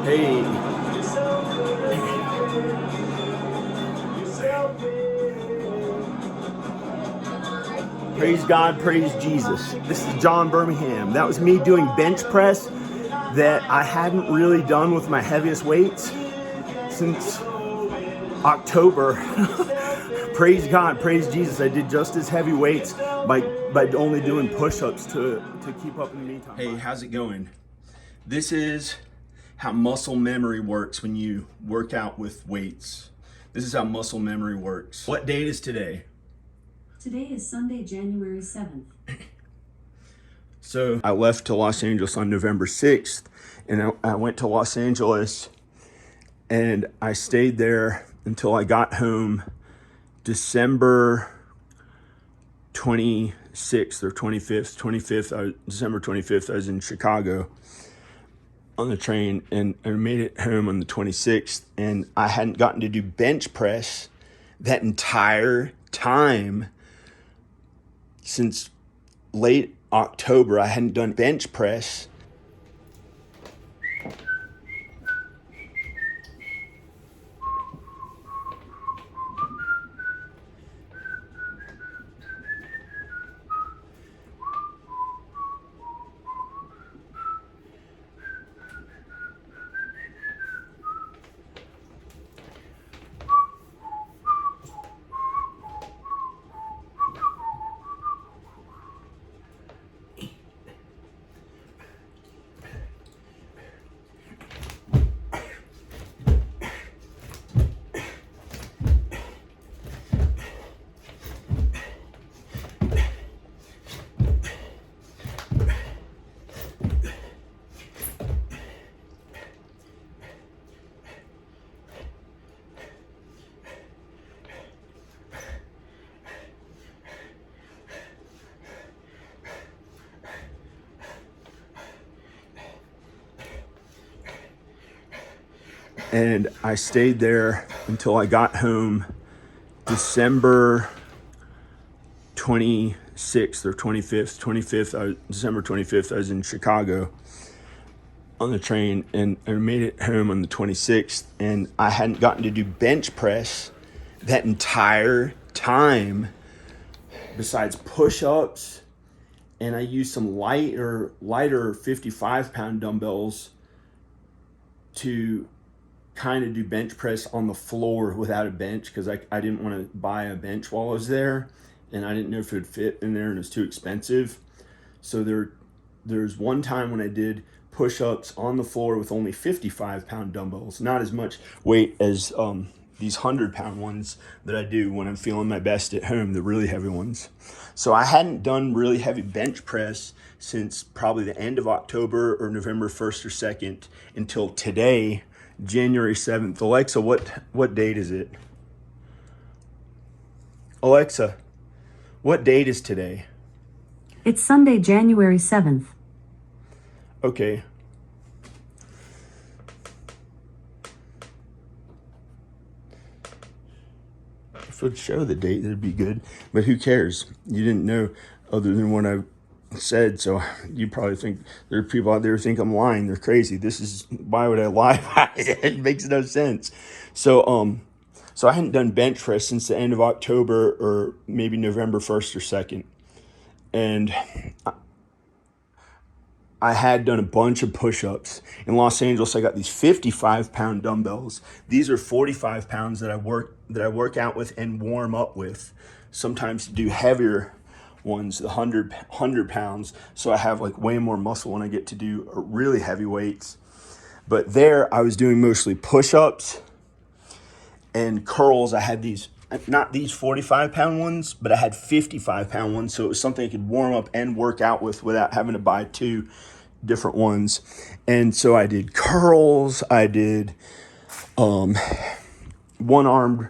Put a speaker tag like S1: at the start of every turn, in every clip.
S1: Hey, praise God, praise Jesus. This is John Birmingham. That was me doing bench press that I hadn't really done with my heaviest weights since October. Praise God, praise Jesus. I did just as heavy weights by only doing push-ups to keep up in the meantime. Hey, how's it going? This is how muscle memory works when you work out with weights. This is how muscle memory works. What date is today?
S2: Today is Sunday, January 7th.
S1: So I left to Los Angeles on November 6th, and I went to Los Angeles, and I stayed there until I got home December 26th or 25th. December 25th, I was in Chicago on the train, and I made it home on the 26th, and I hadn't gotten to do bench press that entire time. Since late October, I hadn't done bench press. And I stayed there until I got home December 26th or 25th. December 25th, I was in Chicago on the train, and I made it home on the 26th, and I hadn't gotten to do bench press that entire time besides push-ups, and I used some lighter 55-pound dumbbells to kind of do bench press on the floor without a bench, because I didn't want to buy a bench while I was there, and I didn't know if it would fit in there, and it was too expensive. So there's one time when I did push-ups on the floor with only 55-pound dumbbells, not as much weight as these 100-pound ones that I do when I'm feeling my best at home, the really heavy ones. So I hadn't done really heavy bench press since probably the end of October or November 1st or 2nd until today, January 7th. Alexa, what date is it? Alexa, what date is today?
S2: It's Sunday, January 7th.
S1: Okay. If it would show the date, that'd be good. But who cares? You didn't know other than what I said, so you probably think there are people out there who think I'm lying. They're crazy. Why would I lie? It makes no sense. So I hadn't done bench press since the end of October or maybe November 1st or 2nd. And I had done a bunch of push-ups. In Los Angeles, I got these 55-pound dumbbells. These are 45 pounds that I work out with and warm up with. Sometimes to do heavier ones, the 100 pounds. So I have like way more muscle when I get to do really heavy weights. But there I was doing mostly push-ups and curls. I had these, not these 45-pound ones, but I had 55-pound ones. So it was something I could warm up and work out with without having to buy two different ones. And so I did curls. I did one-armed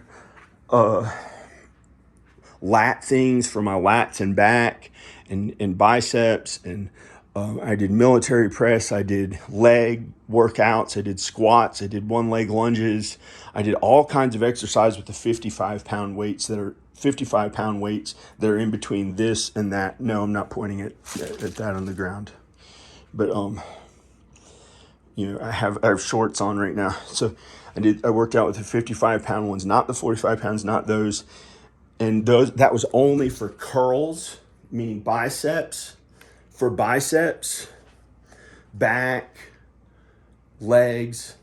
S1: lat things for my lats and back and biceps, and I did military press. I did leg workouts. I did squats. I did one leg lunges. I did all kinds of exercise with the 55-pound weights that are 55-pound weights that are in between this and that. No, I'm not pointing at that on the ground. But I have shorts on right now. So I worked out with the 55-pound ones, not the 45 pounds, not those. And that was only for curls, meaning biceps, for biceps, back, legs,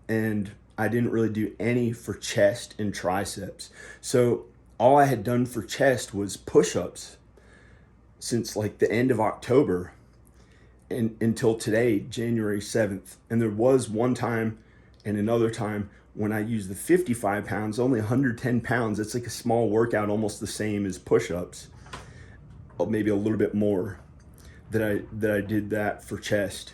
S1: and I didn't really do any for chest and triceps. So all I had done for chest was push-ups since like the end of October and until today, January 7th. And there was one time and another time when I used the 55 pounds, only 110 pounds. It's like a small workout, almost the same as push-ups, maybe a little bit more, that I did that for chest.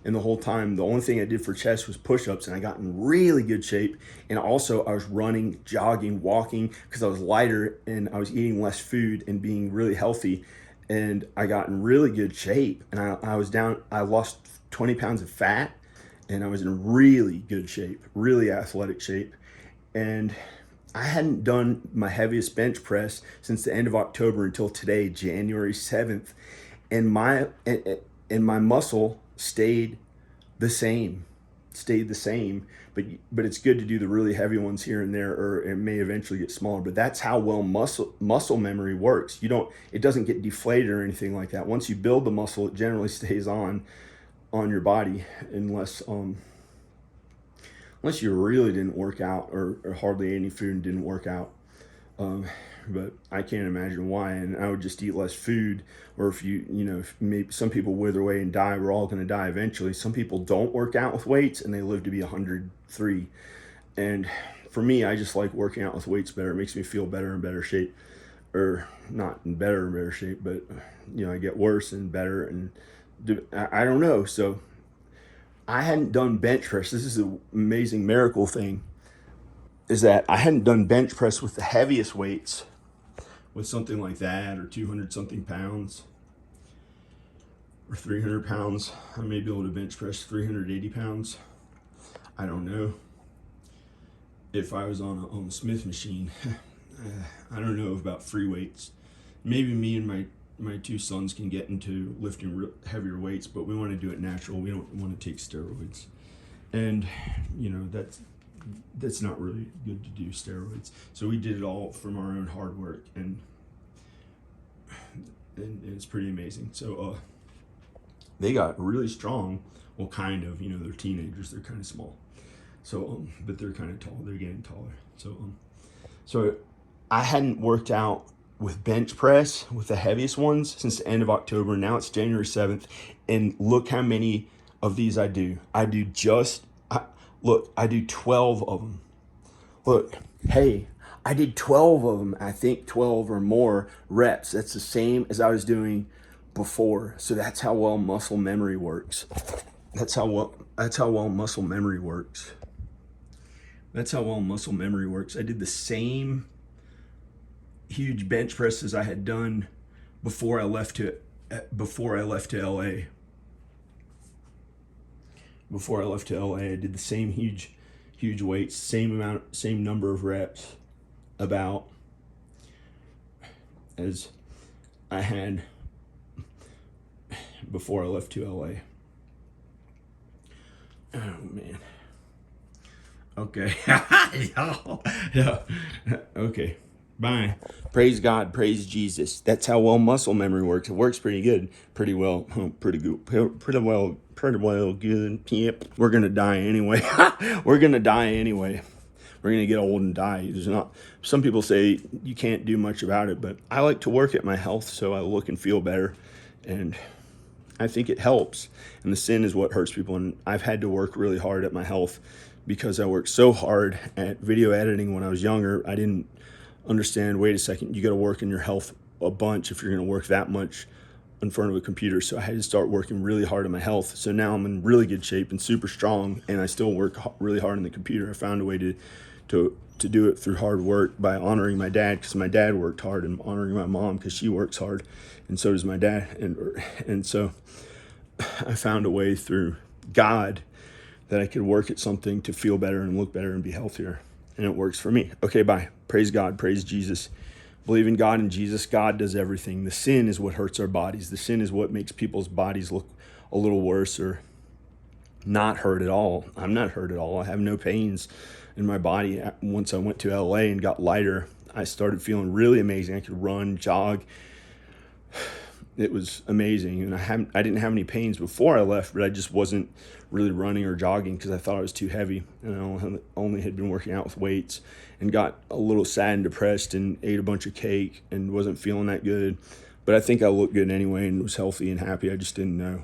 S1: And the whole time, the only thing I did for chest was push-ups, and I got in really good shape. And also I was running, jogging, walking, because I was lighter and I was eating less food and being really healthy. And I got in really good shape. And I lost 20 pounds of fat, and I was in really good shape, really athletic shape. And I hadn't done my heaviest bench press since the end of October until today, January 7th. And my muscle stayed the same, but it's good to do the really heavy ones here and there, or it may eventually get smaller. But that's how well muscle memory works. It doesn't get deflated or anything like that. Once you build the muscle, it generally stays on your body, unless you really didn't work out, or hardly any food and didn't work out. But I can't imagine why. And I would just eat less food. Or if maybe some people wither away and die. We're all going to die eventually. Some people don't work out with weights and they live to be 103. And for me, I just like working out with weights better. It makes me feel better and better shape, or not in better and better shape, but I get worse and better, and I don't know. So I hadn't done bench press. This is an amazing miracle thing, is that I hadn't done bench press with the heaviest weights, with something like that, or 200 something pounds, or 300 pounds. I may be able to bench press 380 pounds. I don't know. If I was on a Smith machine, I don't know about free weights. Maybe me and my two sons can get into lifting heavier weights, but we want to do it natural. We don't want to take steroids. And, that's not really good to do, steroids. So we did it all from our own hard work, and it's pretty amazing. So they got really strong. Well, kind of, they're teenagers, they're kind of small. So but they're kind of tall, they're getting taller. So I hadn't worked out with bench press with the heaviest ones since the end of October. Now it's January 7th, and look how many of these I do. I do 12 of them. Look, hey, I did 12 of them. I think 12 or more reps. That's the same as I was doing before. So that's how well muscle memory works. That's how well muscle memory works. That's how well muscle memory works. I did the same huge bench press as I had done before I left to LA. Before I left to LA, I did the same huge weights, same number of reps, about as I had before I left to LA. Oh man. Okay. Yeah. Okay. Bye. Praise God. Praise Jesus. That's how well muscle memory works. It works pretty good. Pretty well. Pretty good. Pretty well good. Yep. We're going to die anyway. We're going to die anyway. We're going to get old and die. Some people say you can't do much about it, but I like to work at my health so I look and feel better. And I think it helps. And the sin is what hurts people. And I've had to work really hard at my health because I worked so hard at video editing when I was younger. I didn't understand, wait a second, you got to work in your health a bunch if you're going to work that much in front of a computer. So I had to start working really hard on my health. So now I'm in really good shape and super strong, and I still work really hard on the computer. I found a way to do it through hard work by honoring my dad, because my dad worked hard, and honoring my mom because she works hard, and so does my dad. And so I found a way through God that I could work at something to feel better and look better and be healthier. And it works for me. Okay, bye. Praise God. Praise Jesus. Believe in God and Jesus. God does everything. The sin is what hurts our bodies. The sin is what makes people's bodies look a little worse, or not hurt at all. I'm not hurt at all. I have no pains in my body. Once I went to LA and got lighter, I started feeling really amazing. I could run, jog. It was amazing. And I didn't have any pains before I left, but I just wasn't really running or jogging because I thought I was too heavy. And I only had been working out with weights, and got a little sad and depressed and ate a bunch of cake and wasn't feeling that good. But I think I looked good anyway and was healthy and happy. I just didn't know.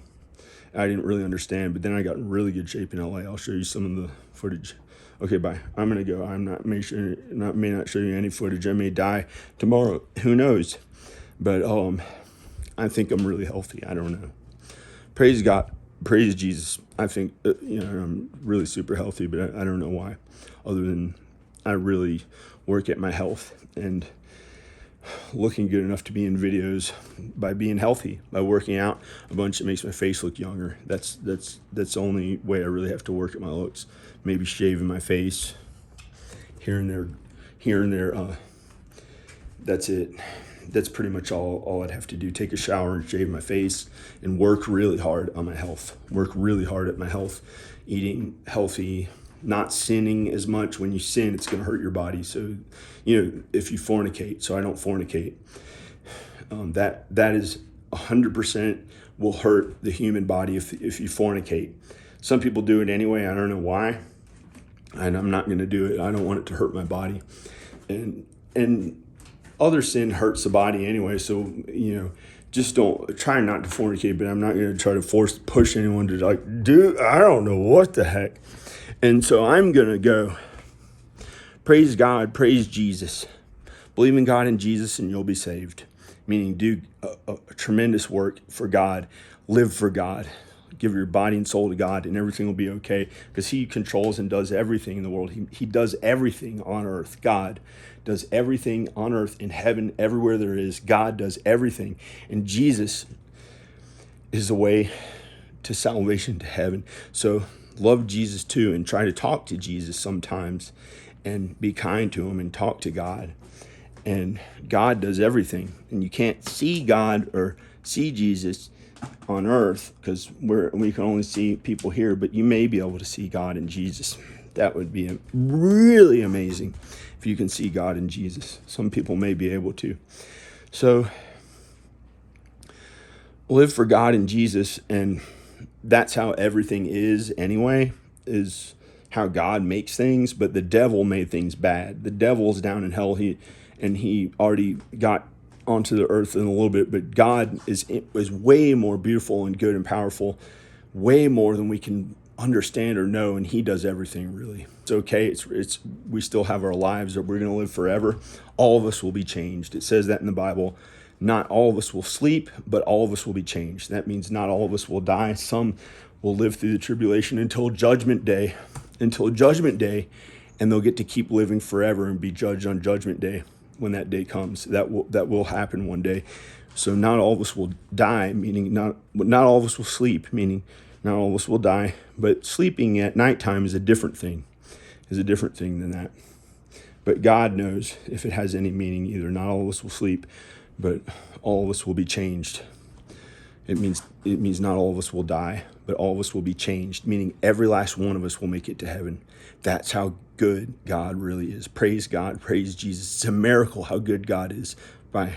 S1: I didn't really understand. But then I got in really good shape in LA. I'll show you some of the footage. Okay, bye. I'm gonna go. May not show you any footage. I may die tomorrow. Who knows? But I think I'm really healthy. I don't know. Praise God. Praise Jesus. I think I'm really super healthy, but I don't know why. Other than I really work at my health and looking good enough to be in videos by being healthy, by working out a bunch. It makes my face look younger. That's the only way I really have to work at my looks. Maybe shaving my face here and there. That's it. That's pretty much all I'd have to do. Take a shower and shave my face and work really hard on my health. Work really hard at my health, eating healthy, not sinning as much. When you sin, it's going to hurt your body. So, if you fornicate, so I don't fornicate, that is 100% will hurt the human body if you fornicate. Some people do it anyway. I don't know why. And I'm not going to do it. I don't want it to hurt my body. And other sin hurts the body anyway. So, just don't try not to fornicate, but I'm not going to try to push anyone to dude, I don't know what the heck. And so I'm going to go. Praise God, praise Jesus. Believe in God and Jesus and you'll be saved. Meaning do a tremendous work for God. Live for God. Give your body and soul to God and everything will be okay, because he controls and does everything in the world. He does everything on earth. God does everything on earth, in heaven, everywhere there is. God does everything. And Jesus is the way to salvation, to heaven. So love Jesus too, and try to talk to Jesus sometimes and be kind to him and talk to God. And God does everything. And you can't see God or see Jesus on earth because we can only see people here, but you may be able to see God and Jesus. That would be really amazing if you can see God and Jesus. Some people may be able to. So live for God and Jesus, and that's how everything is anyway, is how God makes things. But the devil made things bad. The devil's down in hell. He already got onto the earth in a little bit, but God is way more beautiful and good and powerful, way more than we can understand or know, and he does everything really. It's okay. It's we still have our lives that we're going to live forever. All of us will be changed. It says that in the Bible. Not all of us will sleep, but all of us will be changed. That means not all of us will die. Some will live through the tribulation until judgment day, and they'll get to keep living forever and be judged on judgment day when that day comes. That will happen one day. So not all of us will die, meaning not all of us will sleep, meaning not all of us will die. But sleeping at nighttime is a different thing than that. But God knows if it has any meaning either. Not all of us will sleep, but all of us will be changed. It means not all of us will die, but all of us will be changed, meaning every last one of us will make it to heaven. That's how good God really is. Praise God, praise Jesus. It's a miracle how good God is. Bye.